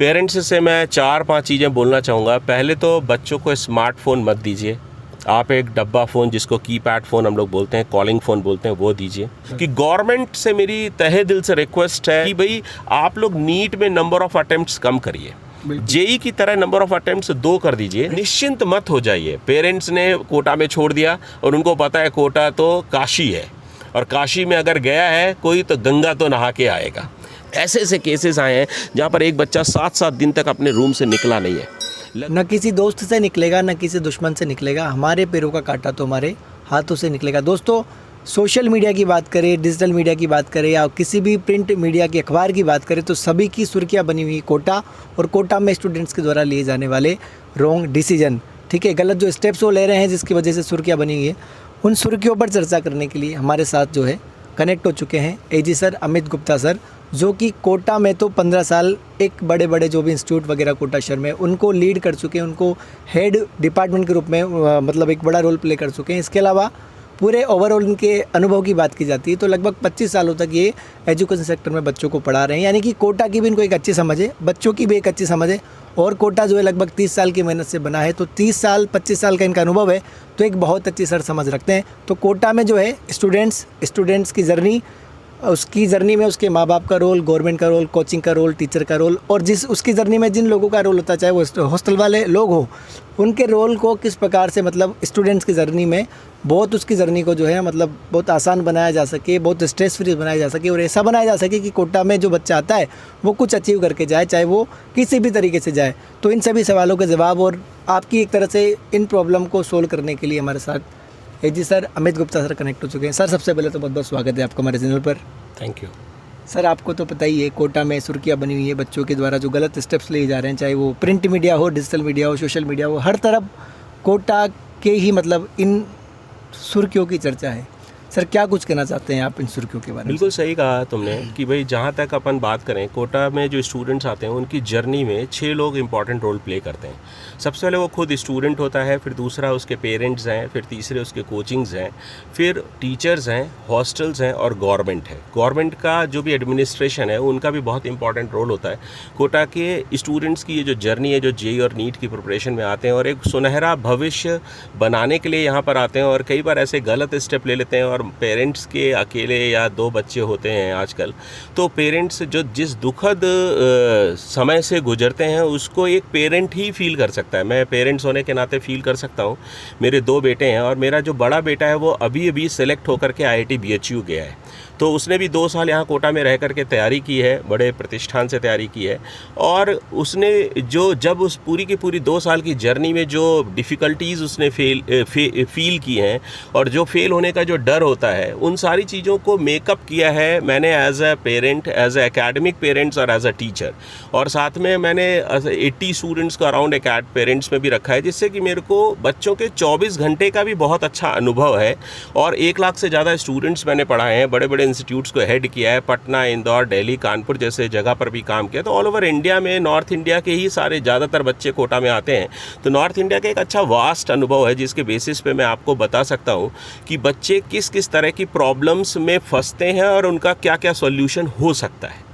Parents से मैं 4-5 चीज़ें बोलना चाहूँगा। पहले तो बच्चों को स्मार्टफ़ोन मत दीजिए। आप एक डब्बा फ़ोन, जिसको कीपैड फ़ोन हम लोग बोलते हैं, कॉलिंग फ़ोन बोलते हैं, वो दीजिए। कि गवर्नमेंट से मेरी तहे दिल से रिक्वेस्ट है कि भाई आप लोग नीट में नंबर ऑफ़ अटेम्प्ट्स कम करिए। जेई की तरह नंबर ऑफ़ अटेम्प्ट्स 2 कर दीजिए। निश्चिंत मत हो जाइए। पेरेंट्स ने कोटा में छोड़ दिया और उनको पता है कोटा तो काशी है, और काशी में अगर गया है कोई तो गंगा तो नहा के आएगा। ऐसे ऐसे केसेस आए हैं जहाँ पर एक बच्चा 7-7 दिन तक अपने रूम से निकला नहीं है। न किसी दोस्त से निकलेगा, न किसी दुश्मन से निकलेगा। हमारे पैरों का कांटा तो हमारे हाथों से निकलेगा। दोस्तों, सोशल मीडिया की बात करें, डिजिटल मीडिया की बात करें, या किसी भी प्रिंट मीडिया की अखबार की बात करें, तो सभी की सुर्खियाँ बनी हुई कोटा और कोटा में स्टूडेंट्स के द्वारा लिए जाने वाले रॉन्ग डिसीजन, ठीक है, गलत जो स्टेप्स वो ले रहे हैं जिसकी वजह से सुर्खियाँ बनी हुई है। उन सुर्खियों पर चर्चा करने के लिए हमारे साथ जो है कनेक्ट हो चुके हैं एजी सर, अमित गुप्ता सर, जो कि कोटा में तो 15 साल एक बड़े बड़े जो भी इंस्टीट्यूट वगैरह कोटा शहर में उनको लीड कर चुके हैं, उनको हेड डिपार्टमेंट के रूप में मतलब एक बड़ा रोल प्ले कर चुके हैं। इसके अलावा पूरे ओवरऑल इनके अनुभव की बात की जाती है तो लगभग 25 सालों तक ये एजुकेशन सेक्टर में बच्चों को पढ़ा रहे हैं। यानी कि कोटा की भी इनको एक अच्छी समझ है, बच्चों की भी एक अच्छी समझ है, और कोटा जो है लगभग 30 साल की मेहनत से बना है, तो 30 साल 25 साल का इनका अनुभव है, तो एक बहुत अच्छी सर समझ रखते हैं। तो कोटा में जो है स्टूडेंट्स की जर्नी, उसकी जर्नी में उसके माँ बाप का रोल, गवर्नमेंट का रोल, कोचिंग का रोल, टीचर का रोल, और उसकी जर्नी में जिन लोगों का रोल होता है, चाहे वो हॉस्टल वाले लोग हो, उनके रोल को किस प्रकार से मतलब स्टूडेंट्स की जर्नी में बहुत उसकी जर्नी को जो है मतलब बहुत आसान बनाया जा सके, बहुत स्ट्रेस फ्री बनाया जा सके, और ऐसा बनाया जा सके कि कोटा में जो बच्चा आता है वो कुछ अचीव करके जाए, चाहे वो किसी भी तरीके से जाए। तो इन सभी सवालों के जवाब और आपकी एक तरह से इन प्रॉब्लम को सोल्व करने के लिए हमारे साथ एजी sir, Amit Gupta sir connect हो चुके हैं। सर, सबसे पहले तो बहुत बहुत स्वागत है आपका हमारे चैनल पर। Thank you sir. आपको तो पता ही है कोटा में सुर्खियाँ बनी हुई है बच्चों के द्वारा जो गलत स्टेप्स लिए जा रहे हैं, चाहे वो प्रिंट मीडिया हो, डिजिटल मीडिया हो, सोशल मीडिया हो, हर तरफ कोटा के ही मतलब इन सुर्खियों की चर्चा है। सर, क्या कुछ कहना चाहते हैं आप इन सुर्खियों के बारे में? बिल्कुल सही कहा तुमने कि भाई जहाँ तक अपन बात करें, कोटा में जो स्टूडेंट्स आते हैं उनकी जर्नी में 6 लोग इंपॉर्टेंट रोल प्ले करते हैं। सबसे पहले वो खुद स्टूडेंट होता है, फिर दूसरा उसके पेरेंट्स हैं, फिर तीसरे उसके कोचिंग्स हैं, फिर टीचर्स हैं, हॉस्टल्स हैं, और गवर्नमेंट है। गवर्नमेंट का जो भी एडमिनिस्ट्रेशन है उनका भी बहुत इंपॉर्टेंट रोल होता है। कोटा के स्टूडेंट्स की ये जो जर्नी है, जो जेईई और नीट की प्रिपरेशन में आते हैं और एक सुनहरा भविष्य बनाने के लिए यहाँ पर आते हैं, और कई बार ऐसे गलत स्टेप ले लेते हैं, और पेरेंट्स के अकेले या 2 बच्चे होते हैं आजकल, तो पेरेंट्स जो जिस दुखद समय से गुजरते हैं उसको एक पेरेंट ही फील कर सकता है। मैं पेरेंट्स होने के नाते फील कर सकता हूँ। मेरे 2 बेटे हैं, और मेरा जो बड़ा बेटा है वो अभी सेलेक्ट होकर के IIT BHU गया है, तो उसने भी 2 साल यहाँ कोटा में रह करके तैयारी की है, बड़े प्रतिष्ठान से तैयारी की है, और उसने जब उस पूरी की पूरी 2 साल की जर्नी में जो डिफ़िकल्टीज़ उसने फील की हैं, और जो फेल होने का जो डर होता है, उन सारी चीज़ों को मेकअप किया है मैंने as a parent, as a academic parents और एज अ टीचर, और साथ में मैंने 80 स्टूडेंट्स को अराउंड पेरेंट्स में भी रखा है, जिससे कि मेरे को बच्चों के 24 घंटे का भी बहुत अच्छा अनुभव है। और 1 लाख से ज़्यादा स्टूडेंट्स मैंने पढ़ाए हैं, बड़े बड़े इंस्टीट्यूट्स को हेड किया है, पटना, इंदौर, दिल्ली, कानपुर जैसे जगह पर भी काम किया। तो ऑल ओवर इंडिया में नॉर्थ इंडिया के ही सारे ज़्यादातर बच्चे कोटा में आते हैं, तो नॉर्थ इंडिया का एक अच्छा वास्ट अनुभव है, जिसके बेसिस पे मैं आपको बता सकता हूँ कि बच्चे किस किस तरह की प्रॉब्लम्स में फंसते हैं और उनका क्या क्या सॉल्यूशन हो सकता है।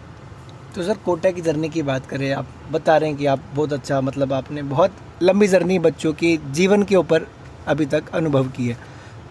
तो सर, कोटा की जर्नी की बात करें, आप बता रहे हैं कि आप बहुत अच्छा मतलब आपने बहुत लंबी जर्नी बच्चों की जीवन के ऊपर अभी तक अनुभव की है।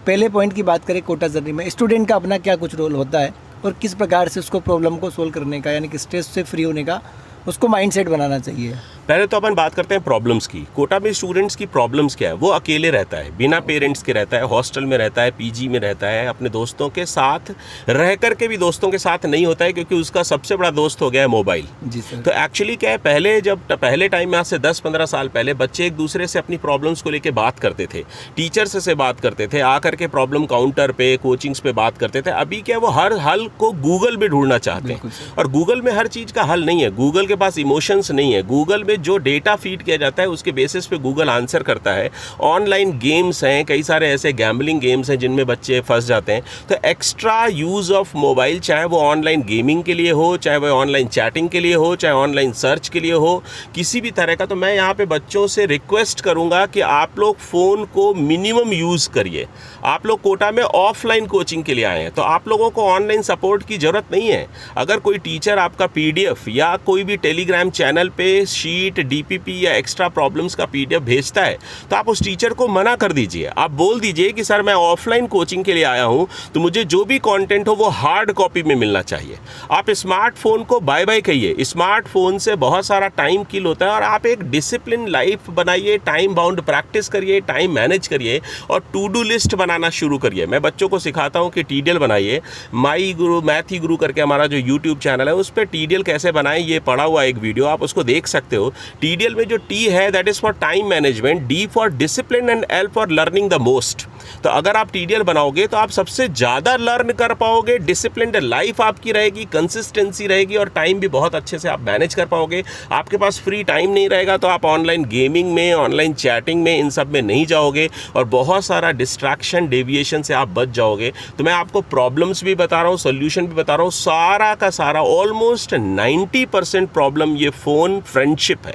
पहले पॉइंट की बात करें, कोटा जर्नी में स्टूडेंट का अपना क्या कुछ रोल होता है और किस प्रकार से उसको प्रॉब्लम को सोल्व करने का, यानी कि स्ट्रेस से फ्री होने का उसको माइंडसेट बनाना चाहिए। पहले तो अपन बात करते हैं प्रॉब्लम्स की। कोटा में स्टूडेंट्स की प्रॉब्लम्स क्या है? वो अकेले रहता है, बिना पेरेंट्स के रहता है, हॉस्टल में रहता है, पीजी में रहता है, अपने दोस्तों के साथ रह करके भी दोस्तों के साथ नहीं होता है, क्योंकि उसका सबसे बड़ा दोस्त हो गया है मोबाइल। जी सर। तो एक्चुअली क्या है, पहले टाइम में आज से 10-15 साल पहले बच्चे एक दूसरे से अपनी प्रॉब्लम्स को लेकर बात करते थे, टीचर्स से बात करते थे, आकर के प्रॉब्लम काउंटर पे, कोचिंग्स पे बात करते थे। अभी क्या, वो हर हल को गूगल में ढूंढना चाहते हैं, और गूगल में हर चीज़ का हल नहीं है। गूगल के पास इमोशंस नहीं है, गूगल में जो डेटा फीड किया जाता है उसके बेसिस पे गूगल आंसर करता है। ऑनलाइन गेम्स हैं, कई सारे ऐसे गैम्बलिंग गेम्स हैं जिनमें बच्चे फंस जाते हैं। तो एक्स्ट्रा यूज़ ऑफ मोबाइल, चाहे वो ऑनलाइन गेमिंग के लिए हो, चाहे वो ऑनलाइन चैटिंग के लिए हो, चाहे ऑनलाइन सर्च के लिए हो, किसी भी तरह का, तो मैं यहाँ पे बच्चों से रिक्वेस्ट करूँगा कि आप लोग फ़ोन को मिनिमम यूज़ करिए। आप लोग कोटा में ऑफलाइन कोचिंग के लिए आए हैं, तो आप लोगों को ऑनलाइन सपोर्ट की ज़रूरत नहीं है। अगर कोई टीचर आपका PDF या कोई भी टेलीग्राम चैनल पे शीट, DPP या एक्स्ट्रा प्रॉब्लम्स का PDF भेजता है, तो आप उस टीचर को मना कर दीजिए। आप बोल दीजिए कि सर मैं ऑफलाइन कोचिंग के लिए आया हूँ, तो मुझे जो भी कंटेंट हो वो हार्ड कॉपी में मिलना चाहिए। आप स्मार्टफोन को बाय बाय कहिए। स्मार्टफोन से बहुत सारा टाइम किल होता है, और आप एक डिसिप्लिन लाइफ बनाइए, टाइम बाउंड प्रैक्टिस करिए, टाइम मैनेज करिए और टू डू लिस्ट बनाना शुरू करिए। मैं बच्चों को सिखाता हूँ कि TDL बनाइए। माई गुरु, मैथी गुरु करके हमारा जो YouTube चैनल है उस पर TDL कैसे बनाएं ये पड़ा हुआ एक वीडियो, आप उसको देख सकते हो। TDL में जो T है that is for time management, D for discipline and L for learning the most. तो अगर आप TDL बनाओगे तो आप सबसे ज़्यादा लर्न कर पाओगे, डिसिप्लिन्ड लाइफ आपकी रहेगी, कंसिस्टेंसी रहेगी और टाइम भी बहुत अच्छे से आप मैनेज कर पाओगे। आपके पास फ्री टाइम नहीं रहेगा तो आप ऑनलाइन गेमिंग में, ऑनलाइन चैटिंग में, इन सब में नहीं जाओगे और बहुत सारा डिस्ट्रैक्शन, डेविएशन से आप बच जाओगे। तो मैं आपको प्रॉब्लम्स भी बता रहा हूँ, सोल्यूशन भी बता रहा हूँ। सारा का सारा ऑलमोस्ट 90% प्रॉब्लम ये फ़ोन फ्रेंडशिप है।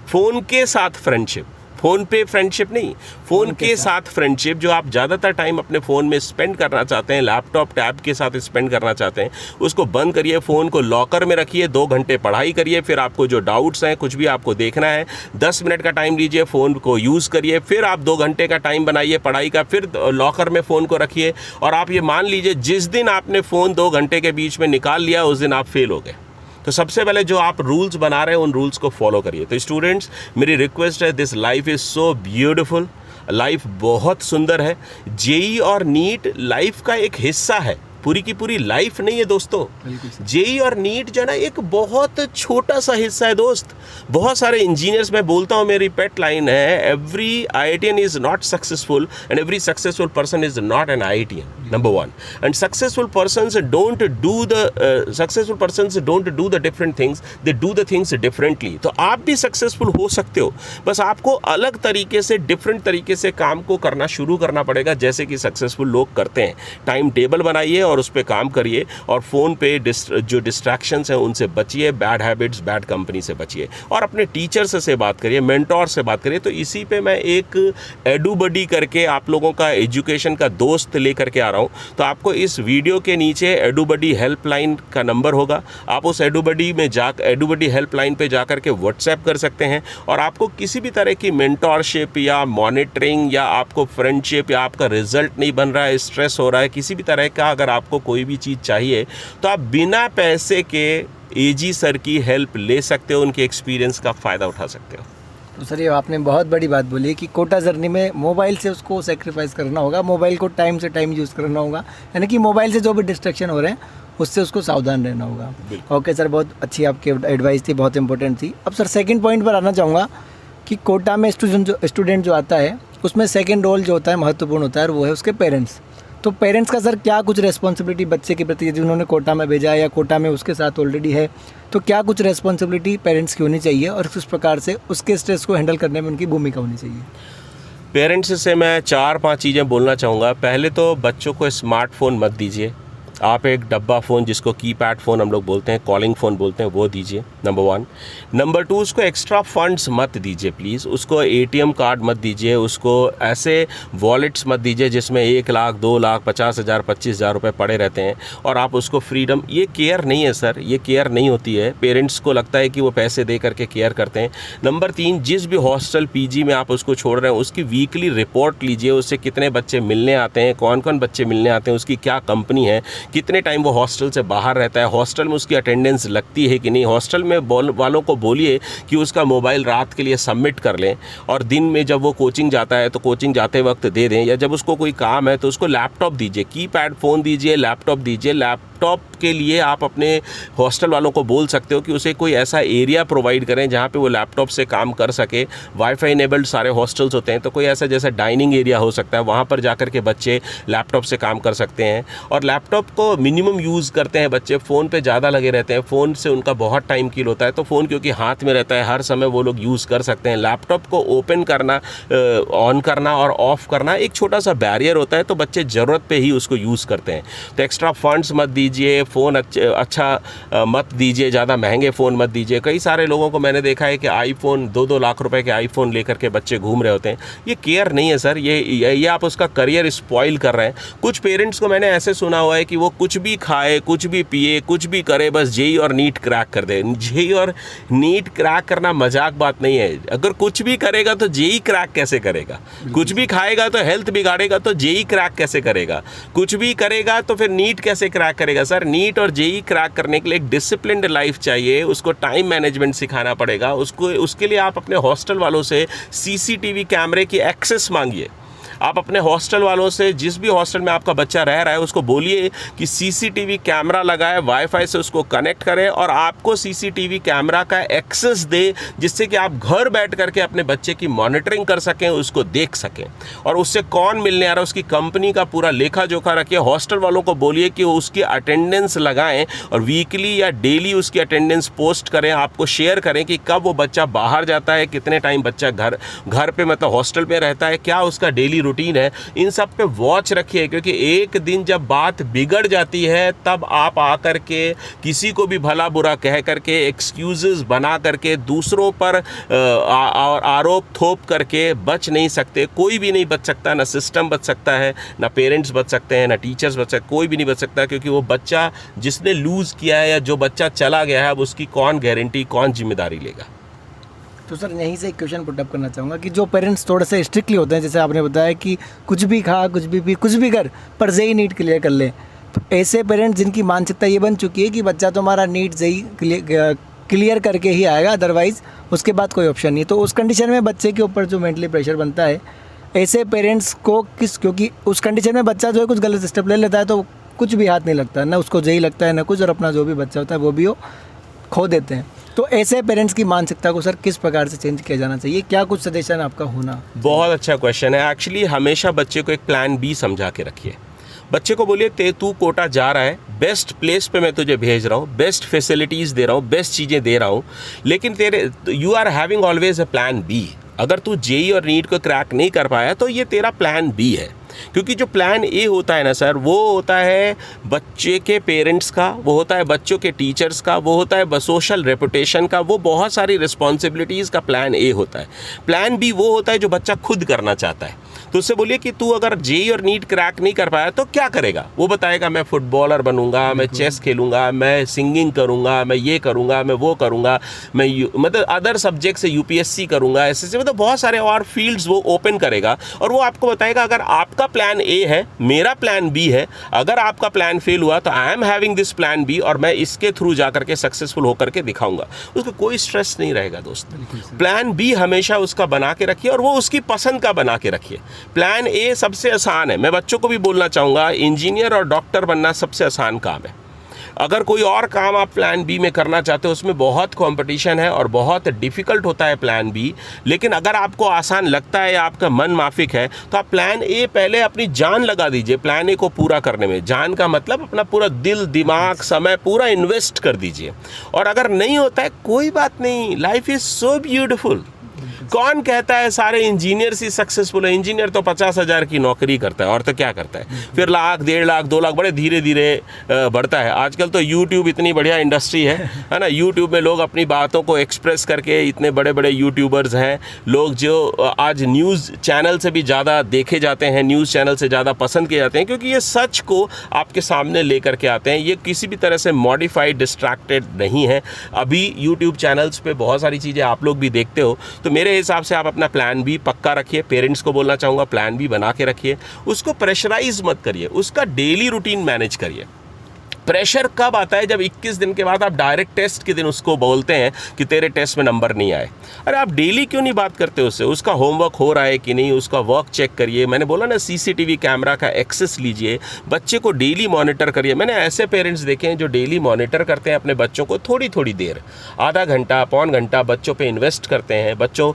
फ़ोन के साथ फ्रेंडशिप, फ़ोन पे फ्रेंडशिप नहीं, फ़ोन के साथ फ्रेंडशिप। जो आप ज़्यादातर टाइम अपने फ़ोन में स्पेंड करना चाहते हैं, लैपटॉप टैब के साथ स्पेंड करना चाहते हैं, उसको बंद करिए, फ़ोन को लॉकर में रखिए, 2 घंटे पढ़ाई करिए। फिर आपको जो डाउट्स हैं, कुछ भी आपको देखना है, 10 मिनट का टाइम लीजिए, फ़ोन को यूज़ करिए। फिर आप 2 घंटे का टाइम बनाइए पढ़ाई का, फिर लॉकर में फ़ोन को रखिए। और आप ये मान लीजिए जिस दिन आपने फ़ोन 2 घंटे के बीच में निकाल लिया उस दिन आप फेल हो गए। तो सबसे पहले जो आप रूल्स बना रहे हैं उन रूल्स को फॉलो करिए। तो स्टूडेंट्स, मेरी रिक्वेस्ट है, this life is so beautiful, life बहुत सुंदर है। JEE और नीट लाइफ का एक हिस्सा है, पूरी की पूरी लाइफ नहीं है दोस्तों। JEE और नीट जो है ना एक बहुत छोटा सा हिस्सा है दोस्त। बहुत सारे इंजीनियर्स, मैं बोलता हूँ, मेरी पेट लाइन है, every IITian is not successful and every successful person is not an IITian, number 1। And successful persons don't do the different things, they do the things differently. तो आप भी सक्सेसफुल हो सकते हो, बस आपको अलग तरीके से, डिफरेंट तरीके से काम को करना शुरू करना पड़ेगा, जैसे कि सक्सेसफुल लोग करते हैं। टाइम टेबल बनाइए और उस पर काम करिए, और फ़ोन पे जो डिस्ट्रैक्शंस हैं उनसे बचिए, बैड हैबिट्स, बैड कंपनी से बचिए, और अपने टीचर्स से बात करिए, मेंटोर से बात करिए। तो इसी पे मैं एक एडुबडी करके आप लोगों का एजुकेशन का दोस्त लेकर के आ रहा हूँ। तो आपको इस वीडियो के नीचे एडुबडी हेल्पलाइन का नंबर होगा, आप उस एडुबडी हेल्पलाइन पे जाकर के व्हाट्सएप कर सकते हैं। और आपको किसी भी तरह की मेंटोरशिप या मॉनिटरिंग या आपको फ्रेंडशिप या आपका रिजल्ट नहीं बन रहा है, स्ट्रेस हो रहा है, किसी भी तरह का अगर आपको कोई भी चीज़ चाहिए तो आप बिना पैसे के AG सर की हेल्प ले सकते हो, उनके एक्सपीरियंस का फ़ायदा उठा सकते हो। तो सर, ये आपने बहुत बड़ी बात बोली कि कोटा जर्नी में मोबाइल से उसको सेक्रीफाइस करना होगा, मोबाइल को टाइम से टाइम यूज़ करना होगा, यानी कि मोबाइल से जो भी डिस्ट्रैक्शन हो रहे हैं उससे उसको सावधान रहना होगा। ओके सर, बहुत अच्छी आपकी एडवाइस थी, बहुत इंपॉर्टेंट थी। अब सर सेकंड पॉइंट पर आना चाहूँगा कि कोटा में स्टूडेंट जो आता है उसमें सेकंड रोल जो होता है महत्वपूर्ण होता है, और वो है उसके पेरेंट्स। तो पेरेंट्स का सर क्या कुछ रेस्पॉन्सिबिलिटी बच्चे के प्रति, यदि उन्होंने कोटा में भेजा है या कोटा में उसके साथ ऑलरेडी है, तो क्या कुछ रेस्पॉन्सिबिलिटी पेरेंट्स की होनी चाहिए और किस प्रकार से उसके स्ट्रेस को हैंडल करने में उनकी भूमिका होनी चाहिए? पेरेंट्स से मैं 4-5 चीज़ें बोलना चाहूँगा। पहले तो बच्चों को स्मार्टफोन मत दीजिए। आप एक डब्बा फ़ोन, जिसको कीपैड फ़ोन हम लोग बोलते हैं, कॉलिंग फ़ोन बोलते हैं, वो दीजिए, नंबर 1। नंबर 2, उसको एक्स्ट्रा फंड्स मत दीजिए प्लीज़। उसको ATM कार्ड मत दीजिए, उसको ऐसे वॉलेट्स मत दीजिए जिसमें 1 लाख, 2 लाख, 50,000, 25,000 रुपये पड़े रहते हैं और आप उसको फ्रीडम। ये केयर नहीं है सर, ये केयर नहीं होती है। पेरेंट्स को लगता है कि वो पैसे दे करके केयर करते हैं। नंबर 3, जिस भी हॉस्टल, PG में आप उसको छोड़ रहे हैं, उसकी वीकली रिपोर्ट लीजिए, उससे कितने बच्चे मिलने आते हैं, कौन कौन बच्चे मिलने आते हैं, उसकी क्या कंपनी है, कितने टाइम वो हॉस्टल से बाहर रहता है, हॉस्टल में उसकी अटेंडेंस लगती है कि नहीं। हॉस्टल में वालों को बोलिए कि उसका मोबाइल रात के लिए सबमिट कर लें, और दिन में जब वो कोचिंग जाता है तो कोचिंग जाते वक्त दे दें, या जब उसको कोई काम है तो उसको लैपटॉप दीजिए, कीपैड फ़ोन दीजिए, लैपटॉप दीजिए। लैपटॉप के लिए आप अपने हॉस्टल वालों को बोल सकते हो कि उसे कोई ऐसा एरिया प्रोवाइड करें जहाँ पे वो लैपटॉप से काम कर सके। वाईफाई इनेबल्ड सारे हॉस्टल्स होते हैं, तो कोई ऐसा जैसा डाइनिंग एरिया हो सकता है, वहाँ पर जाकर के बच्चे लैपटॉप से काम कर सकते हैं। और लैपटॉप को मिनिमम यूज़ करते हैं बच्चे, फ़ोन पे ज़्यादा लगे रहते हैं, फ़ोन से उनका बहुत टाइम किल होता है, तो फ़ोन क्योंकि हाथ में रहता है हर समय वो लोग यूज़ कर सकते हैं। लैपटॉप को ओपन करना, ऑन करना और ऑफ़ करना एक छोटा सा बैरियर होता है, तो बच्चे ज़रूरत पे ही उसको यूज़ करते हैं। तो एक्स्ट्रा फंड्स मत दीजिए, फ़ोन अच्छा मत दीजिए, ज़्यादा महंगे फ़ोन मत दीजिए। कई सारे लोगों को मैंने देखा है कि आईफ़ोन 2-2 लाख रुपए के आईफ़ोन लेकर के बच्चे घूम रहे होते हैं। ये केयर नहीं है सर, ये आप उसका करियर स्पॉइल कर रहे हैं। कुछ पेरेंट्स को मैंने ऐसे सुना हुआ है कि वो कुछ भी खाए, कुछ भी पिए, कुछ भी करे, बस जेई और नीट क्रैक कर दे। जेई और नीट क्रैक करना मजाक बात नहीं है। अगर कुछ भी करेगा तो जेई क्रैक कैसे करेगा? कुछ भी खाएगा तो हेल्थ बिगाड़ेगा तो जेई क्रैक कैसे करेगा? कुछ भी करेगा तो फिर नीट कैसे क्रैक करेगा? सर, नीट और जेई क्रैक करने के लिए एक डिसिप्लिन्ड लाइफ चाहिए, उसको टाइम मैनेजमेंट सिखाना पड़ेगा। उसके लिए आप अपने हॉस्टल वालों से सीसीटीवी कैमरे की एक्सेस मांगिए। आप अपने हॉस्टल वालों से, जिस भी हॉस्टल में आपका बच्चा रह रहा है, उसको बोलिए कि सीसीटीवी कैमरा लगाए, वाईफाई से उसको कनेक्ट करें और आपको सीसीटीवी कैमरा का एक्सेस दे, जिससे कि आप घर बैठ करके अपने बच्चे की मॉनिटरिंग कर सकें, उसको देख सकें। और उससे कौन मिलने आ रहा है उसकी कंपनी का पूरा लेखा जोखा रखिए। हॉस्टल वालों को बोलिए कि वो उसकी अटेंडेंस लगाएं और वीकली या डेली उसकी अटेंडेंस पोस्ट करें, आपको शेयर करें कि कब वो बच्चा बाहर जाता है, कितने टाइम बच्चा घर पे मतलब हॉस्टल पे रहता है, क्या उसका डेली रूटीन है। इन सब पे वॉच रखिए, क्योंकि एक दिन जब बात बिगड़ जाती है तब आप आकर के किसी को भी भला बुरा कह करके, एक्सक्यूजेस बना करके, दूसरों पर आरोप थोप करके बच नहीं सकते। कोई भी नहीं बच सकता, ना सिस्टम बच सकता है, ना पेरेंट्स बच सकते हैं, ना टीचर्स बच सकते, कोई भी नहीं बच सकता। क्योंकि वो बच्चा जिसने लूज़ किया है या जो बच्चा चला गया है, अब उसकी कौन गारंटी, कौन जिम्मेदारी लेगा? तो सर यहीं से एक क्वेश्चन पुटअप करना चाहूँगा कि जो पेरेंट्स थोड़े से स्ट्रिक्टली होते हैं, जैसे आपने बताया कि कुछ भी खा, कुछ भी पी, कुछ भी कर, पर जेई नीट क्लियर कर ले, तो ऐसे पेरेंट्स जिनकी मानसिकता ये बन चुकी है कि बच्चा तो हमारा नीट जेई क्लियर करके ही आएगा, अदरवाइज़ उसके बाद कोई ऑप्शन नहीं, तो उस कंडीशन में बच्चे के ऊपर जो मेंटली प्रेशर बनता है, ऐसे पेरेंट्स को क्योंकि उस कंडीशन में बच्चा जो है कुछ गलत स्टेप ले लेता है तो कुछ भी हाथ नहीं लगता, ना उसको जेई लगता है ना कुछ, और अपना जो भी बच्चा होता है वो भी वो खो देते हैं। तो ऐसे पेरेंट्स की मानसिकता को सर किस प्रकार से चेंज किया जाना चाहिए? क्या कुछ सजेशन आपका होना? बहुत अच्छा क्वेश्चन है। एक्चुअली हमेशा बच्चे को एक प्लान बी समझा के रखिए। बच्चे को बोलिए तू कोटा जा रहा है, बेस्ट प्लेस पे मैं तुझे भेज रहा हूँ, बेस्ट फैसिलिटीज़ दे रहा हूँ, बेस्ट चीज़ें दे रहा हूँ, लेकिन you are having always a plan B. अगर तू जेई और नीट को क्रैक नहीं कर पाया तो ये तेरा प्लान बी है। क्योंकि जो प्लान ए होता है ना सर, वो होता है बच्चे के पेरेंट्स का, वो होता है बच्चों के टीचर्स का, वो होता है सोशल रेपुटेशन का, वो बहुत सारी रिस्पॉन्सिबिलिटीज़ का प्लान ए होता है। प्लान बी वो होता है जो बच्चा खुद करना चाहता है। तो उससे बोलिए कि तू अगर जेई और नीट क्रैक नहीं कर पाया तो क्या करेगा? वो बताएगा मैं फुटबॉलर बनूंगा, मैं चेस खेलूंगा, मैं सिंगिंग करूंगा, मैं ये करूंगा, मैं वो करूंगा, मैं मतलब अदर सब्जेक्ट से यूपीएससी करूंगा, ऐसे मतलब बहुत सारे और फील्ड्स वो ओपन करेगा। और वो आपको बताएगा अगर आपका प्लान ए है, मेरा प्लान बी है, अगर आपका प्लान फेल हुआ तो I am having this plan B और मैं इसके थ्रू जा करके सक्सेसफुल होकर के दिखाऊंगा। उसको कोई स्ट्रेस नहीं रहेगा दोस्त। प्लान बी हमेशा उसका बना के रखिए और वो उसकी पसंद का बना के रखिए। प्लान ए सबसे आसान है। मैं बच्चों को भी बोलना चाहूँगा, इंजीनियर और डॉक्टर बनना सबसे आसान काम है। अगर कोई और काम आप प्लान बी में करना चाहते हो, उसमें बहुत कंपटीशन है और बहुत डिफ़िकल्ट होता है प्लान बी। लेकिन अगर आपको आसान लगता है या आपका मन माफिक है तो आप प्लान ए पहले अपनी जान लगा दीजिए प्लान ए को पूरा करने में। जान का मतलब अपना पूरा दिल, दिमाग, समय पूरा इन्वेस्ट कर दीजिए। और अगर नहीं होता है कोई बात नहीं, लाइफ इज़ सो ब्यूटिफुल। कौन कहता है सारे इंजीनियर ही सक्सेसफुल है? इंजीनियर तो 50,000 की नौकरी करता है और तो क्या करता है, फिर लाख, 1.5 लाख, 2 लाख, बड़े धीरे धीरे बढ़ता है। आजकल तो यूट्यूब इतनी बढ़िया इंडस्ट्री है ना। यूट्यूब में लोग अपनी बातों को एक्सप्रेस करके, इतने बड़े बड़े यूट्यूबर्स हैं लोग जो आज न्यूज़ चैनल से भी ज़्यादा देखे जाते हैं, न्यूज़ चैनल से ज़्यादा पसंद किए जाते हैं, क्योंकि ये सच को आपके सामने लेकर के आते हैं। ये किसी भी तरह से मॉडिफाइड, डिस्ट्रैक्टेड नहीं है। अभी यूट्यूब चैनल्स पे बहुत सारी चीज़ें आप लोग भी देखते हो। तो मेरे हिसाब से आप अपना प्लान बी पक्का रखिए। पेरेंट्स को बोलना चाहूँगा प्लान बी बना के रखिए। उसको प्रेशराइज मत करिए, उसका डेली रूटीन मैनेज करिए। प्रेशर कब आता है? जब 21 दिन के बाद आप डायरेक्ट टेस्ट के दिन उसको बोलते हैं कि तेरे टेस्ट में नंबर नहीं आए। अरे आप डेली क्यों नहीं बात करते उससे? उसका होमवर्क हो रहा है कि नहीं, उसका वर्क चेक करिए। मैंने बोला ना, सीसीटीवी कैमरा का एक्सेस लीजिए, बच्चे को डेली मॉनिटर करिए। मैंने ऐसे पेरेंट्स देखे हैं जो डेली मॉनिटर करते हैं अपने बच्चों को, थोड़ी थोड़ी देर, आधा घंटा, पौन घंटा बच्चों पे इन्वेस्ट करते हैं, बच्चों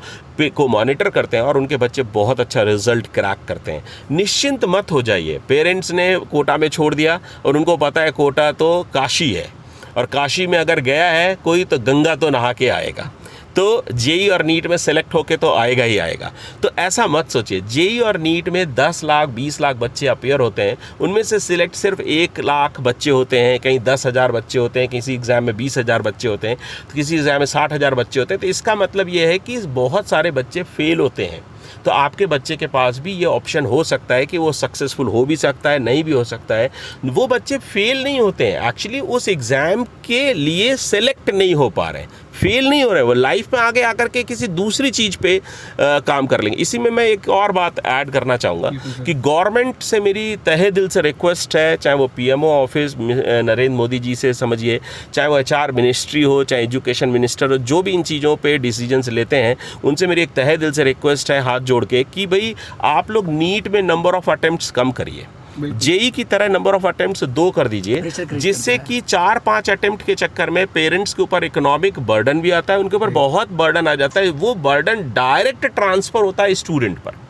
को मॉनिटर करते हैं और उनके बच्चे बहुत अच्छा रिजल्ट क्रैक करते हैं। निश्चिंत मत हो जाइए। पेरेंट्स ने कोटा में छोड़ दिया और उनको पता है कोटा तो काशी है, और काशी में अगर गया है कोई तो गंगा तो नहा के आएगा, तो जेई और नीट में सेलेक्ट होके तो आएगा ही आएगा। तो ऐसा मत सोचिए। जेई और नीट में 10 लाख 20 लाख बच्चे अपीयर होते हैं, उनमें से सिलेक्ट सिर्फ 1 लाख बच्चे होते हैं, कहीं 10,000 बच्चे होते हैं, किसी एग्ज़ाम में 20,000 बच्चे होते हैं, तो किसी एग्ज़ाम में 60,000 बच्चे होते हैं। तो इसका मतलब ये है कि बहुत सारे बच्चे फेल होते हैं। तो आपके बच्चे के पास भी ये ऑप्शन हो सकता है कि वो सक्सेसफुल हो भी सकता है, नहीं भी हो सकता है। वो बच्चे फेल नहीं होते हैं, एक्चुअली उस एग्ज़ाम के लिए सेलेक्ट नहीं हो पा रहे हैं, फेल नहीं हो रहे, वो लाइफ में आगे आकर के किसी दूसरी चीज़ पे काम कर लेंगे। इसी में मैं एक और बात ऐड करना चाहूँगा कि गवर्नमेंट से मेरी तहे दिल से रिक्वेस्ट है, चाहे वो पीएमओ ऑफिस नरेंद्र मोदी जी से समझिए, चाहे वो एचआर मिनिस्ट्री हो, चाहे एजुकेशन मिनिस्टर हो, जो भी इन चीज़ों पे डिसीजंस लेते हैं, उनसे मेरी एक तहे दिल से रिक्वेस्ट है हाथ जोड़ के कि भाई आप लोग नीट में नंबर ऑफ़ अटेम्प्ट्स कम करिए, जेई की तरह नंबर ऑफ अटेम्प्ट्स 2 कर दीजिए, जिससे कि 4-5 अटेम्प्ट के चक्कर में पेरेंट्स के ऊपर इकोनॉमिक बर्डन भी आता है, उनके ऊपर बहुत बर्डन आ जाता है। वो बर्डन डायरेक्ट ट्रांसफर होता है स्टूडेंट पर।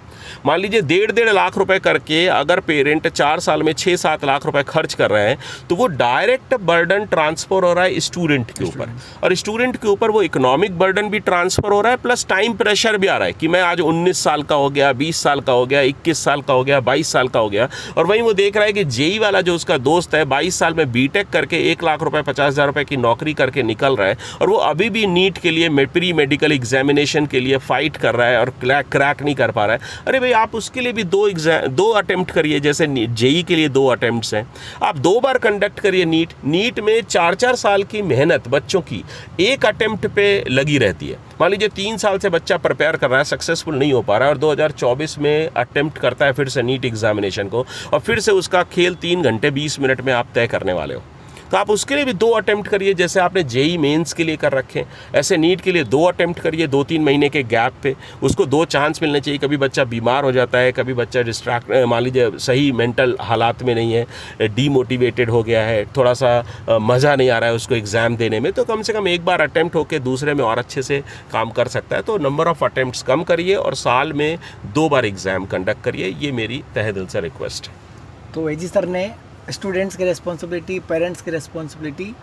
मान लीजिए 1.5 लाख रुपए करके अगर पेरेंट 4 साल में 6-7 लाख रुपए खर्च कर रहे हैं, तो वो डायरेक्ट बर्डन ट्रांसफर हो रहा है स्टूडेंट के ऊपर, और स्टूडेंट के ऊपर वो इकोनॉमिक बर्डन भी ट्रांसफर हो रहा है, प्लस टाइम प्रेशर भी आ रहा है कि मैं आज 19 साल का हो गया, 20 साल का हो गया, 21 साल का हो गया, 22 साल का हो गया। और वहीं वो देख रहा है कि जेई वाला जो उसका दोस्त है 22 साल में बीटेक करके 1 लाख रुपए 50,000 रुपए की नौकरी करके निकल रहा है, और वो अभी भी नीट के लिए प्री मेडिकल एग्जामिनेशन के लिए फाइट कर रहा है और क्रैक नहीं कर पा रहा है। अरे भाई आप उसके लिए भी 2 अटेम्प्ट करिए, जैसे जेई के लिए 2 अटेम्प्ट्स हैं, आप 2 बार कंडक्ट करिए। नीट में 4-4 साल की मेहनत बच्चों की 1 अटेम्प्ट पे लगी रहती है। मान लीजिए 3 साल से बच्चा प्रिपेयर कर रहा है, सक्सेसफुल नहीं हो पा रहा है, और 2024 में अटेम्प्ट करता है फिर से नीट एग्जामिनेशन को, और फिर से उसका खेल 3 घंटे 20 मिनट में आप तय करने वाले हो। तो आप उसके लिए भी 2 अटेम्प्ट करिए, जैसे आपने जेई मेंस के लिए कर रखे हैं, ऐसे नीट के लिए 2 अटेम्प्ट करिए 2-3 महीने के गैप पे। उसको 2 चांस मिलने चाहिए। कभी बच्चा बीमार हो जाता है, कभी बच्चा डिस्ट्रैक्ट, मान लीजिए सही मेंटल हालात में नहीं है, डीमोटिवेटेड हो गया है, थोड़ा सा मज़ा नहीं आ रहा है उसको एग्ज़ाम देने में, तो कम से कम 1 बार अटेम्प्ट होकर दूसरे में और अच्छे से काम कर सकता है। तो नंबर ऑफ़ अटेम्प्ट्स कम करिए और साल में 2 बार एग्ज़ाम कंडक्ट करिए, ये मेरी तहे दिल से रिक्वेस्ट है। तो एजी सर ने स्टूडेंट्स की रिस्पॉन्सिबिलिटी, पेरेंट्स की रिस्पॉन्सिबिलिटी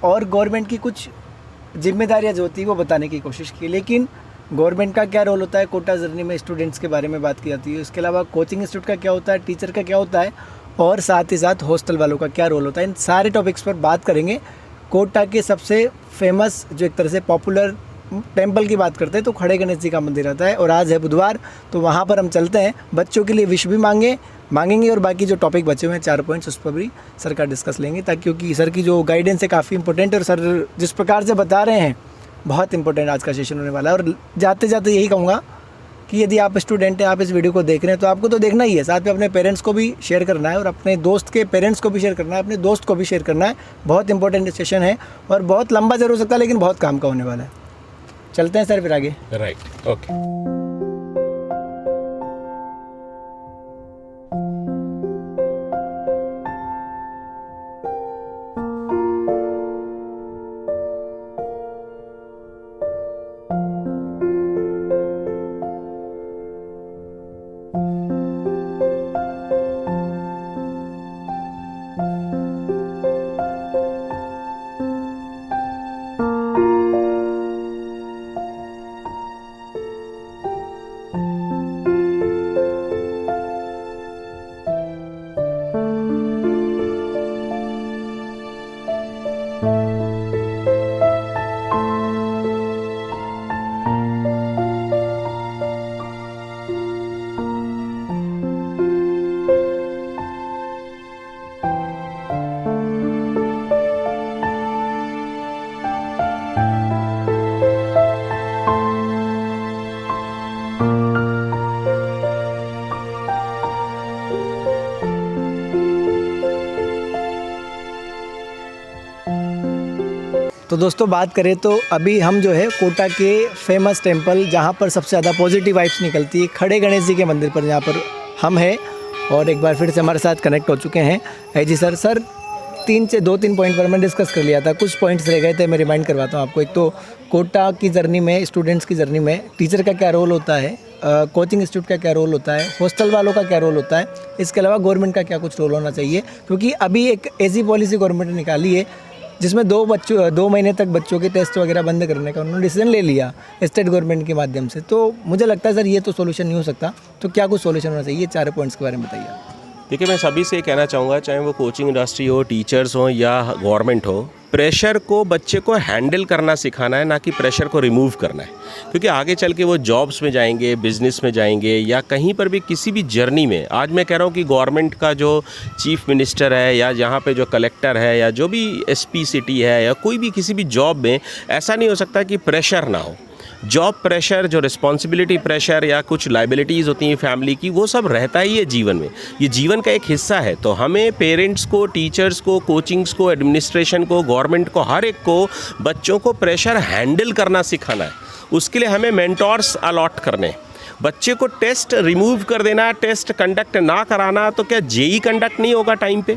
और गवर्नमेंट की कुछ जिम्मेदारियां जो होती है वो बताने की कोशिश की। लेकिन गवर्नमेंट का क्या रोल होता है कोटा जर्नी में, स्टूडेंट्स के बारे में बात की जाती है। इसके अलावा कोचिंग इंस्टीट्यूट का क्या होता है, टीचर का क्या होता है, और साथ ही साथ हॉस्टल वालों का क्या रोल होता है, इन सारे टॉपिक्स पर बात करेंगे। कोटा के सबसे फेमस जो एक तरह से पॉपुलर टेंपल की बात करते हैं तो खड़े गणेश जी का मंदिर आता है, और आज है बुधवार तो वहाँ पर हम चलते हैं। बच्चों के लिए विश भी मांगेंगे और बाकी जो टॉपिक बचे हुए हैं 4 पॉइंट्स उस पर भी सर का डिस्कस लेंगे, ताकि क्योंकि सर की जो गाइडेंस है काफ़ी इंपॉर्टेंट है, और सर जिस प्रकार से बता रहे हैं बहुत इंपॉर्टेंट आज का सेशन होने वाला है। और जाते जाते यही कहूँगा कि यदि आप स्टूडेंट हैं, आप इस वीडियो को देख रहे हैं, तो आपको तो देखना ही है, साथ में अपने पेरेंट्स को भी शेयर करना है, और अपने दोस्त के पेरेंट्स को भी शेयर करना है, अपने दोस्त को भी शेयर करना है। बहुत इंपॉर्टेंट सेशन है और बहुत लंबा जरूर हो सकता है, लेकिन बहुत काम का होने वाला है। चलते हैं सर फिर आगे। Right, okay. तो दोस्तों बात करें तो अभी हम जो है कोटा के फेमस टेंपल जहाँ पर सबसे ज़्यादा पॉजिटिव वाइब्स निकलती है, खड़े गणेश जी के मंदिर पर यहाँ पर हम हैं और एक बार फिर से हमारे साथ कनेक्ट हो चुके हैं है जी सर 2-3 पॉइंट पर मैं डिस्कस कर लिया था, कुछ पॉइंट्स रह गए थे, मैं रिमाइंड करवाता हूँ आपको। एक तो कोटा की जर्नी में, स्टूडेंट्स की जर्नी में टीचर का क्या रोल होता है, कोचिंग इंस्टीट्यूट का क्या रोल होता है, हॉस्टल वालों का क्या रोल होता है, इसके अलावा गवर्नमेंट का क्या कुछ रोल होना चाहिए। क्योंकि अभी एक ऐसी पॉलिसी गवर्नमेंट ने निकाली है जिसमें 2 महीने तक बच्चों के टेस्ट वगैरह बंद करने का उन्होंने डिसीजन ले लिया स्टेट गवर्नमेंट के माध्यम से। तो मुझे लगता है सर ये तो सोल्यूशन नहीं हो सकता, तो क्या कुछ सोल्यूशन होना चाहिए, 4 पॉइंट्स के बारे में बताइए। देखिए, मैं सभी से कहना चाहूँगा, चाहे वो कोचिंग इंडस्ट्री हो, टीचर्स हो या गवर्नमेंट हो, प्रेशर को बच्चे को हैंडल करना सिखाना है, ना कि प्रेशर को रिमूव करना है। क्योंकि आगे चल के वो जॉब्स में जाएंगे, बिजनेस में जाएंगे या कहीं पर भी किसी भी जर्नी में। आज मैं कह रहा हूँ कि गवर्नमेंट का जो चीफ मिनिस्टर है या यहाँ पे जो कलेक्टर है या जो भी एसपी सिटी है या कोई भी किसी भी जॉब में, ऐसा नहीं हो सकता कि प्रेशर ना हो। जॉब प्रेशर, जो रिस्पॉन्सिबिलिटी प्रेशर या कुछ लाइबिलिटीज़ होती हैं फैमिली की, वो सब रहता ही है जीवन में, ये जीवन का एक हिस्सा है। तो हमें पेरेंट्स को, टीचर्स को, कोचिंग्स को, एडमिनिस्ट्रेशन को, गवर्नमेंट को, हर एक को बच्चों को प्रेशर हैंडल करना सिखाना है। उसके लिए हमें मेंटोर्स अलॉट करने। बच्चे को टेस्ट रिमूव कर देना, टेस्ट कंडक्ट ना कराना, तो क्या जेई कंडक्ट नहीं होगा टाइम पे?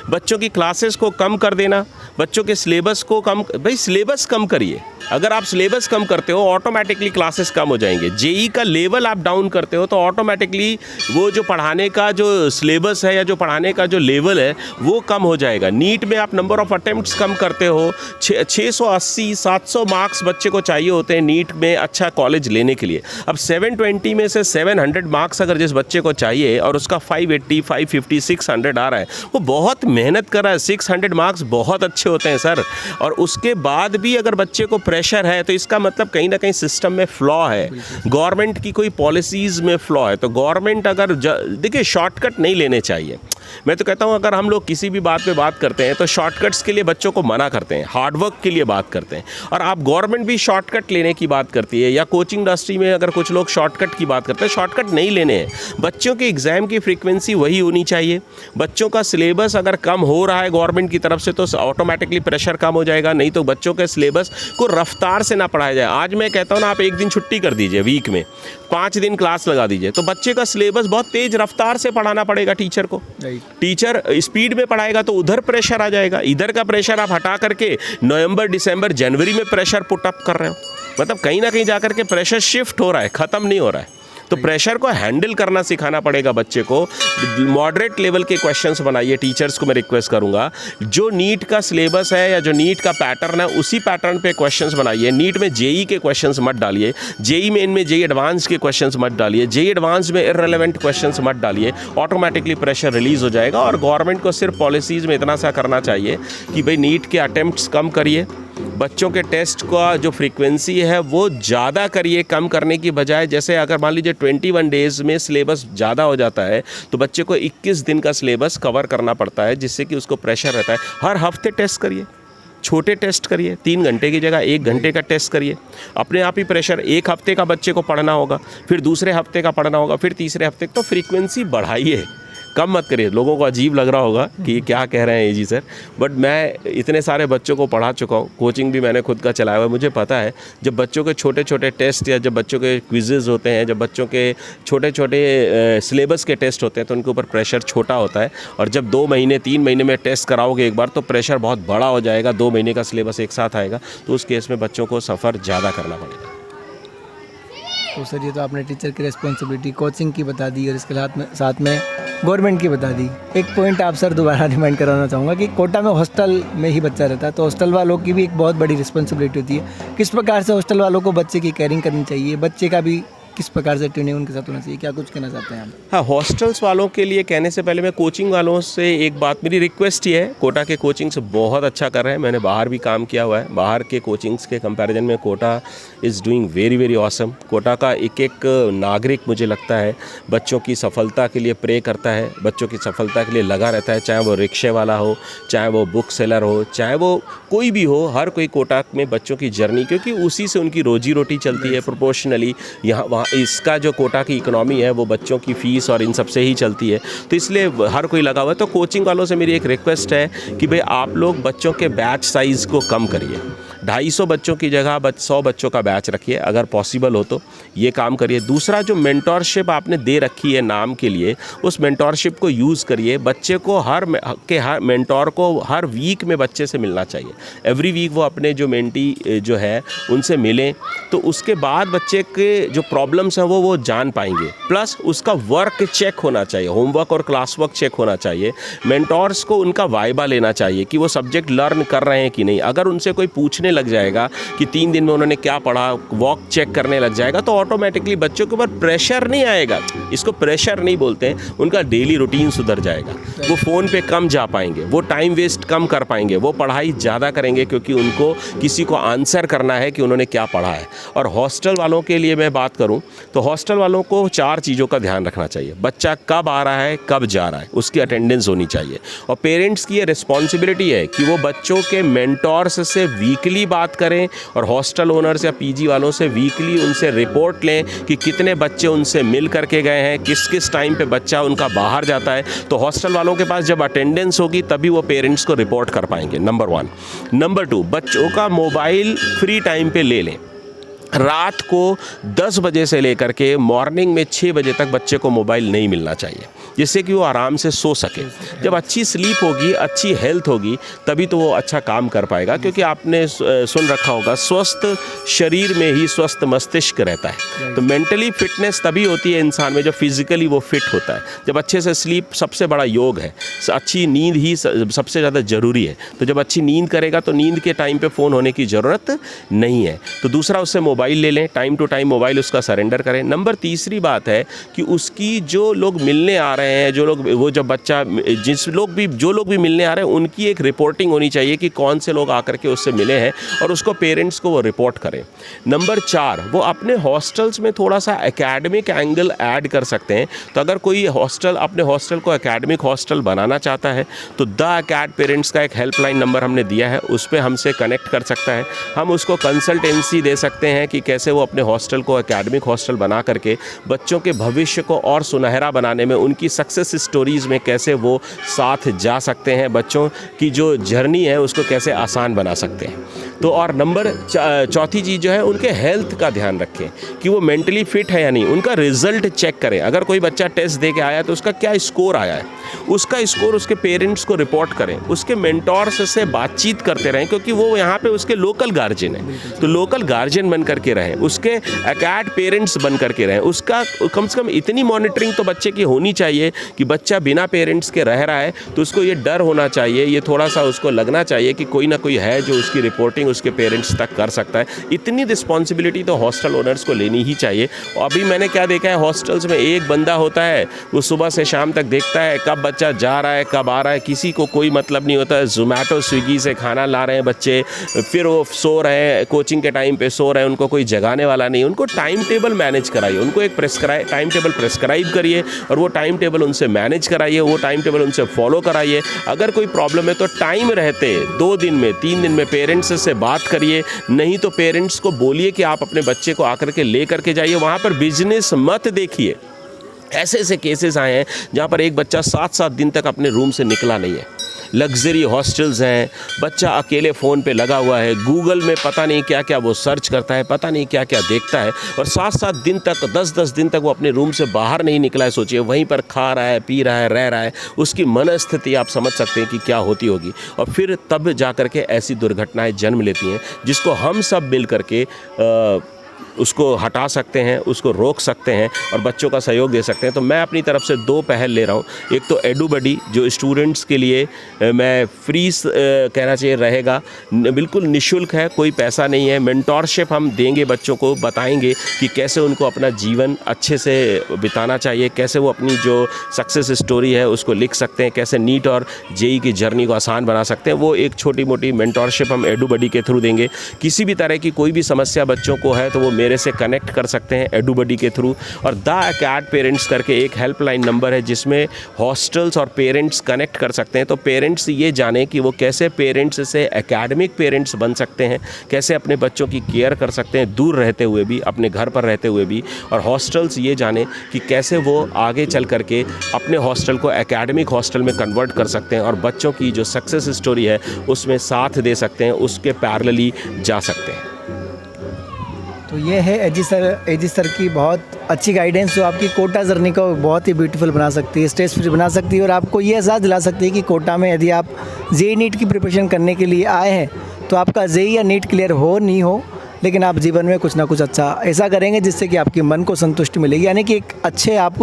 बच्चों की क्लासेस को कम कर देना, बच्चों के सिलेबस को कम, भाई सिलेबस कम करिए। अगर आप सिलेबस कम करते हो ऑटोमेटिकली क्लासेस कम हो जाएंगे। जेई का लेवल आप डाउन करते हो तो ऑटोमेटिकली वो जो पढ़ाने का जो सिलेबस है या जो पढ़ाने का जो लेवल है वो कम हो जाएगा। नीट में आप नंबर ऑफ अटेम्प्ट्स कम करते हो, 680-700 मार्क्स बच्चे को चाहिए होते हैं नीट में अच्छा कॉलेज लेने के लिए। अब 720 में से 700 मार्क्स अगर जिस बच्चे को चाहिए और उसका 580, 550, 600 आ रहा है, वो बहुत मेहनत कर रहा है। 600 मार्क्स बहुत अच्छे होते हैं सर, और उसके बाद भी अगर बच्चे को प्रेशर है तो इसका मतलब कहीं ना कहीं सिस्टम में फ्लॉ है, गवर्नमेंट की कोई पॉलिसीज़ में फ्लॉ है। तो गवर्नमेंट अगर देखिए, शॉर्टकट नहीं लेने चाहिए। मैं तो कहता हूँ अगर हम लोग किसी भी बात पे बात करते हैं तो शॉर्टकट्स के लिए बच्चों को मना करते हैं, हार्डवर्क के लिए बात करते हैं। और आप गवर्नमेंट भी शॉर्टकट लेने की बात करती है, या कोचिंग इंडस्ट्री में अगर कुछ लोग शॉर्टकट की बात करते हैं, शॉर्टकट नहीं लेने हैं। बच्चों के एग्ज़ाम की फ्रीक्वेंसी वही होनी चाहिए। बच्चों का सिलेबस अगर कम हो रहा है गवर्नमेंट की तरफ से तो ऑटोमेटिकली प्रेशर कम हो जाएगा, नहीं तो बच्चों के सिलेबस को रफ्तार से ना पढ़ाया जाए। आज मैं कहता हूँ ना, आप एक दिन छुट्टी कर दीजिए, वीक में 5 दिन क्लास लगा दीजिए, तो बच्चे का सिलेबस बहुत तेज़ रफ्तार से पढ़ाना पड़ेगा टीचर को। टीचर स्पीड में पढ़ाएगा तो उधर प्रेशर आ जाएगा। इधर का प्रेशर आप हटा करके नवंबर, दिसंबर, जनवरी में प्रेशर पुट अप कर रहे हो, मतलब कहीं ना कहीं जाकर के प्रेशर शिफ्ट हो रहा है, ख़त्म नहीं हो रहा है। तो प्रेशर को हैंडल करना सिखाना पड़ेगा बच्चे को। मॉडरेट लेवल के क्वेश्चंस बनाइए। टीचर्स को मैं रिक्वेस्ट करूंगा, जो नीट का सिलेबस है या जो नीट का पैटर्न है उसी पैटर्न पे क्वेश्चंस बनाइए। नीट में जेई के क्वेश्चंस मत डालिए, जेई मेन में जेई एडवांस के क्वेश्चंस मत डालिए, जेई एडवांस में इररिलेवेंट क्वेश्चंस मत डालिए। ऑटोमेटिकली प्रेशर रिलीज हो जाएगा। और गवर्नमेंट को सिर्फ पॉलिसीज़ में इतना सा करना चाहिए कि भाई नीट के अटेम्प्ट्स कम करिए, बच्चों के टेस्ट का जो फ्रीक्वेंसी है वो ज़्यादा करिए, कम करने की बजाय। जैसे अगर मान लीजिए 21 डेज़ में सिलेबस ज़्यादा हो जाता है तो बच्चे को 21 दिन का सिलेबस कवर करना पड़ता है, जिससे कि उसको प्रेशर रहता है। हर हफ्ते टेस्ट करिए, छोटे टेस्ट करिए, 3 घंटे की जगह 1 घंटे का टेस्ट करिए। अपने आप ही प्रेशर, 1 हफ्ते का बच्चे को पढ़ना होगा, फिर दूसरे हफ्ते का पढ़ना होगा, फिर तीसरे हफ्ते, तो फ्रीक्वेंसी बढ़ाइए, कम मत करिए। लोगों को अजीब लग रहा होगा कि ये क्या कह रहे हैं ये जी सर, बट मैं इतने सारे बच्चों को पढ़ा चुका हूँ, कोचिंग भी मैंने खुद का चलाया हुआ है। मुझे पता है जब बच्चों के छोटे छोटे टेस्ट या जब बच्चों के क्विज़ेज़ होते हैं, जब बच्चों के छोटे छोटे सिलेबस के टेस्ट होते हैं तो उनके ऊपर प्रेशर छोटा होता है। और जब 2 महीने 3 महीने में टेस्ट कराओगे एक बार तो प्रेशर बहुत बड़ा हो जाएगा। 2 महीने का सिलेबस एक साथ आएगा तो उस केस में बच्चों को सफ़र ज़्यादा करना पड़ेगा। तो सर ये तो आपने टीचर की रिस्पॉन्सिबिलिटी कोचिंग की बता दी और इसके साथ में गवर्नमेंट की बता दी। एक पॉइंट आप सर दोबारा रिमाइंड कराना चाहूँगा कि कोटा में हॉस्टल में ही बच्चा रहता है, तो हॉस्टल वालों की भी एक बहुत बड़ी रिस्पॉन्सिबिलिटी होती है। किस प्रकार से हॉस्टल वालों को बच्चे की केयरिंग करनी चाहिए, बच्चे का भी किस प्रकार से ट्रेनिंग उनके साथ होना चाहिए, क्या कुछ कहना चाहते हैं आप? हाँ, हॉस्टल्स वालों के लिए कहने से पहले मैं कोचिंग वालों से एक बात, मेरी रिक्वेस्ट ये है, कोटा के कोचिंग्स बहुत अच्छा कर रहे हैं। मैंने बाहर भी काम किया हुआ है, बाहर के कोचिंग्स के कंपैरिजन में Kota is doing very very awesome. Kota का एक एक नागरिक मुझे लगता है बच्चों की सफलता के लिए प्रे करता है, बच्चों की सफलता के लिए लगा रहता है, चाहे वो रिक्शे वाला हो, चाहे वो बुक सेलर हो, चाहे वो कोई भी हो। हर कोई कोटा में बच्चों की जर्नी, क्योंकि उसी से उनकी रोजी रोटी चलती है प्रोपोर्शनली। यहाँ वहाँ इसका जो कोटा की इकोनॉमी है वो बच्चों की फ़ीस और इन सब से ही चलती है, तो इसलिए हर कोई लगा हुआ है। तो कोचिंग वालों से मेरी एक रिक्वेस्ट है कि भाई आप लोग बच्चों के बैच साइज़ को कम करिए। 250 बच्चों की जगह 100 बच्चों का बैच रखिए, अगर पॉसिबल हो तो ये काम करिए। दूसरा, जो मेंटोरशिप आपने दे रखी है नाम के लिए, उस मेंटोरशिप को यूज़ करिए। बच्चे को हर मेंटोर को हर वीक में बच्चे से मिलना चाहिए। एवरी वीक वो अपने जो मेंटी जो है उनसे मिलें, तो उसके बाद बच्चे के जो प्रॉब्लम्स हैं वो जान पाएंगे। प्लस उसका वर्क चेक होना चाहिए, होमवर्क और क्लास वर्क चेक होना चाहिए। मेंटोर्स को उनका वाइबा लेना चाहिए कि वो सब्जेक्ट लर्न कर रहे हैं कि नहीं। अगर उनसे कोई पूछने लग जाएगा कि 3 दिन में उन्होंने क्या पढ़ा, वॉक चेक करने लग जाएगा, तो ऑटोमेटिकली बच्चों के ऊपर प्रेशर नहीं आएगा। इसको प्रेशर नहीं बोलते हैं, उनका डेली रूटीन सुधर जाएगा। वो फ़ोन पे कम जा पाएंगे, वो टाइम वेस्ट कम कर पाएंगे, वो पढ़ाई ज़्यादा करेंगे, क्योंकि उनको किसी को आंसर करना है कि उन्होंने क्या पढ़ा है। और हॉस्टल वालों के लिए मैं बात करूं तो हॉस्टल वालों को 4 चीज़ों का ध्यान रखना चाहिए। बच्चा कब आ रहा है, कब जा रहा है, उसकी अटेंडेंस होनी चाहिए। और पेरेंट्स की ये रिस्पॉन्सिबिलिटी है कि वो बच्चों के मेंटोर्स से वीकली बात करें, और हॉस्टल ओनर्स या पीजी वालों से वीकली उनसे रिपोर्ट लें कि कितने बच्चे उनसे मिल करके गए हैं, किस किस टाइम पे बच्चा उनका बाहर जाता है। तो हॉस्टल वालों के पास जब अटेंडेंस होगी तभी वो पेरेंट्स को रिपोर्ट कर पाएंगे, नंबर 1। नंबर 2, बच्चों का मोबाइल फ्री टाइम पे ले लें। रात को 10 बजे से लेकर के मॉर्निंग में 6 बजे तक बच्चे को मोबाइल नहीं मिलना चाहिए, जिससे कि वो आराम से सो सके। जब अच्छी स्लीप होगी, अच्छी हेल्थ होगी, तभी तो वो अच्छा काम कर पाएगा। क्योंकि आपने सुन रखा होगा, स्वस्थ शरीर में ही स्वस्थ मस्तिष्क रहता है। तो मेंटली फिटनेस तभी होती है इंसान में जब फिजिकली वो फिट होता है। जब अच्छे से स्लीप सबसे बड़ा योग है, अच्छी नींद ही सबसे ज़्यादा ज़रूरी है। तो जब अच्छी नींद करेगा तो नींद के टाइम पे फ़ोन होने की ज़रूरत नहीं है। तो दूसरा, उससे मोबाइल ले लें, टाइम टू टाइम मोबाइल उसका सरेंडर करें। नंबर तीसरी बात है कि उसकी जो लोग मिलने आ रहे हैं, जो लोग वो जब बच्चा जो लोग भी मिलने आ रहे हैं, उनकी एक रिपोर्टिंग होनी चाहिए कि कौन से लोग आकर के उससे मिले हैं, और उसको पेरेंट्स को वो रिपोर्ट करें। नंबर 4, वो अपने हॉस्टल्स में थोड़ा सा एकेडमिक एंगल ऐड कर सकते हैं। तो अगर कोई हॉस्टल अपने हॉस्टल को एकेडमिक हॉस्टल बनाना चाहता है तो द अकेड पेरेंट्स का एक हेल्पलाइन नंबर हमने दिया है, उस पर हमसे कनेक्ट कर सकता है। हम उसको कंसल्टेंसी दे सकते हैं कि कैसे वो अपने हॉस्टल को एकेडमिक हॉस्टल बना करके बच्चों के भविष्य को और सुनहरा बनाने में, उनकी सक्सेस स्टोरीज़ में कैसे वो साथ जा सकते हैं, बच्चों की जो जर्नी है उसको कैसे आसान बना सकते हैं। तो और नंबर 4थी चीज़ जो है, उनके हेल्थ का ध्यान रखें कि वो मेंटली फिट है या नहीं। उनका रिजल्ट चेक करें। अगर कोई बच्चा टेस्ट दे के आया तो उसका क्या स्कोर आया है, उसका स्कोर उसके पेरेंट्स को रिपोर्ट करें। उसके मेंटोर्स से बातचीत करते रहें, क्योंकि वो यहाँ पे उसके लोकल गार्जियन है। तो लोकल गार्जियन बन करके रहें, उसके एकेड पेरेंट्स बन करके रहें। उसका कम से कम इतनी मॉनिटरिंग तो बच्चे की होनी चाहिए कि बच्चा बिना पेरेंट्स के रह रहा है तो उसको ये डर होना चाहिए, ये थोड़ा सा उसको लगना चाहिए कि कोई ना कोई है जो उसकी रिपोर्टिंग उसके पेरेंट्स तक कर सकता है। इतनी रिस्पॉन्सिबिलिटी तो हॉस्टल ओनर्स को लेनी ही चाहिए। और अभी मैंने क्या देखा है, हॉस्टल्स में एक बंदा होता है, वो सुबह से शाम तक देखता है कब बच्चा जा रहा है, कब आ रहा है, किसी को कोई मतलब नहीं होता है। जोमेटो स्विगी से खाना ला रहे हैं बच्चे, फिर वो सो रहे हैं, कोचिंग के टाइम पे सो रहे हैं, उनको कोई जगाने वाला नहीं। उनको टाइम टेबल मैनेज कराइए, उनको एक टाइम टेबल प्रेस्क्राइब करिए, और वो टाइम टेबल उनसे मैनेज कराइए, वो टाइम टेबल उनसे फॉलो कराइए। अगर कोई प्रॉब्लम है तो टाइम रहते 2 दिन में 3 दिन में पेरेंट्स से बात करिए। नहीं तो पेरेंट्स को बोलिए कि आप अपने बच्चे को आकर के ले करके जाइए। वहाँ पर बिजनेस मत देखिए। ऐसे ऐसे केसेस आए हैं जहाँ पर एक बच्चा 7-7 दिन तक अपने रूम से निकला नहीं है। लग्जरी हॉस्टल्स हैं, बच्चा अकेले फ़ोन पे लगा हुआ है, गूगल में पता नहीं क्या क्या वो सर्च करता है, पता नहीं क्या क्या देखता है, और 7-7 दिन तक 10-10 दिन तक वो अपने रूम से बाहर नहीं निकला है। सोचिए, वहीं पर खा रहा है, पी रहा है, रह रहा है। उसकी मनस्थिति आप समझ सकते हैं कि क्या होती होगी। और फिर तब जा कर के ऐसी दुर्घटनाएं जन्म लेती हैं, जिसको हम सब मिल करके उसको हटा सकते हैं, उसको रोक सकते हैं और बच्चों का सहयोग दे सकते हैं। तो मैं अपनी तरफ से 2 पहल ले रहा हूँ। एक तो एडुबडी, जो स्टूडेंट्स के लिए मैं फ्री कहना चाहिए रहेगा, बिल्कुल निःशुल्क है, कोई पैसा नहीं है। मेंटोरशिप हम देंगे, बच्चों को बताएंगे कि कैसे उनको अपना जीवन अच्छे से बिताना चाहिए, कैसे वो अपनी जो सक्सेस स्टोरी है उसको लिख सकते हैं, कैसे नीट और जेई की जर्नी को आसान बना सकते हैं। वो एक छोटी मोटी मेंटोरशिप हम एडुबडी के थ्रू देंगे। किसी भी तरह की कोई भी समस्या बच्चों को है तो वो मेरे से कनेक्ट कर सकते हैं एडुबडी के थ्रू। और द अकेड पेरेंट्स करके एक हेल्पलाइन नंबर है जिसमें हॉस्टल्स और पेरेंट्स कनेक्ट कर सकते हैं। तो पेरेंट्स ये जाने कि वो कैसे पेरेंट्स से एकेडमिक पेरेंट्स बन सकते हैं, कैसे अपने बच्चों की केयर कर सकते हैं दूर रहते हुए भी, अपने घर पर रहते हुए भी। और हॉस्टल्स ये जाने कि कैसे वो आगे चल करके अपने हॉस्टल को एकेडमिक हॉस्टल में कन्वर्ट कर सकते हैं और बच्चों की जो सक्सेस स्टोरी है उसमें साथ दे सकते हैं, उसके पैरेलली जा सकते हैं। तो ये है एजी सर की बहुत अच्छी गाइडेंस जो आपकी कोटा जर्नी को बहुत ही ब्यूटीफुल बना सकती है, स्ट्रेस फ्री बना सकती है और आपको ये एहसास दिला सकती है कि कोटा में यदि आप जेईई नीट की प्रिपरेशन करने के लिए आए हैं तो आपका जेईई या नीट क्लियर हो नहीं हो, लेकिन आप जीवन में कुछ ना कुछ अच्छा ऐसा करेंगे जिससे कि आपके मन को संतुष्टि मिलेगी, यानी कि एक अच्छे आप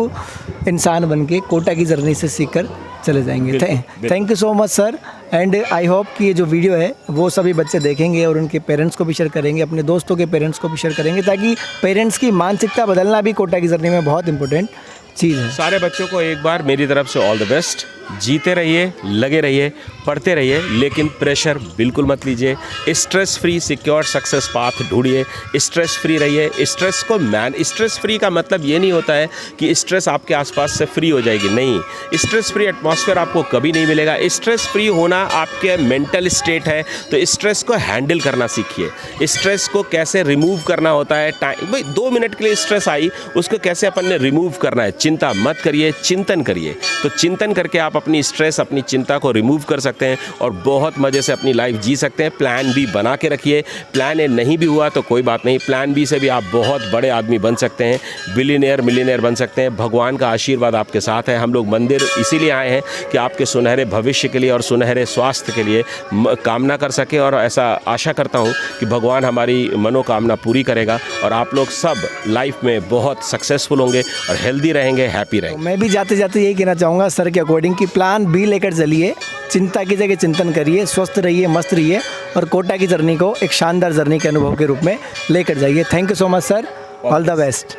इंसान बन के कोटा की जर्नी से सीख कर चले जाएंगे। Thank you so much sir. And I hope कि ये जो वीडियो है वो सभी बच्चे देखेंगे और उनके पेरेंट्स को भी शेयर करेंगे, अपने दोस्तों के पेरेंट्स को भी शेयर करेंगे, ताकि पेरेंट्स की मानसिकता बदलना भी कोटा की जर्नी में बहुत इंपॉर्टेंट चीज़ है। सारे बच्चों को एक बार मेरी तरफ से ऑल द बेस्ट। जीते रहिए, लगे रहिए, पढ़ते रहिए, लेकिन प्रेशर बिल्कुल मत लीजिए। Stress free secure success path ढूंढिए, स्ट्रेस फ्री रहिए। स्ट्रेस फ्री का मतलब ये नहीं होता है कि स्ट्रेस आपके आसपास से फ्री हो जाएगी, नहीं। स्ट्रेस फ्री एटमॉस्फेयर आपको कभी नहीं मिलेगा। स्ट्रेस फ्री होना आपके मेंटल स्टेट है, तो स्ट्रेस को हैंडल करना सीखिए। स्ट्रेस को कैसे रिमूव करना होता है, भाई 2 मिनट के लिए स्ट्रेस आई, उसको कैसे अपन ने रिमूव करना है। चिंता मत करिए, चिंतन करिए। तो चिंतन करके आप अपनी स्ट्रेस, अपनी चिंता को रिमूव कर सकते हैं और बहुत मज़े से अपनी लाइफ जी सकते हैं। प्लान बी बना के रखिए। प्लान ए नहीं भी हुआ तो कोई बात नहीं, प्लान बी से भी आप बहुत बड़े आदमी बन सकते हैं, बिलियनियर मिलियनियर बन सकते हैं। भगवान का आशीर्वाद आपके साथ है। हम लोग मंदिर इसीलिए आए हैं कि आपके सुनहरे भविष्य के लिए और सुनहरे स्वास्थ्य के लिए कामना कर सके, और ऐसा आशा करता हूँ कि भगवान हमारी मनोकामना पूरी करेगा और आप लोग सब लाइफ में बहुत सक्सेसफुल होंगे और हेल्दी रहेंगे, हैप्पी रहेंगे। मैं भी जाते जाते यही कहना चाहूँगा सर के अकॉर्डिंग कि प्लान बी लेकर चलिए, चिंता की जगह चिंतन करिए, स्वस्थ रहिए, मस्त रहिए और कोटा की जर्नी को एक शानदार जर्नी के अनुभव के रूप में लेकर जाइए। Thank you so much sir, all the best.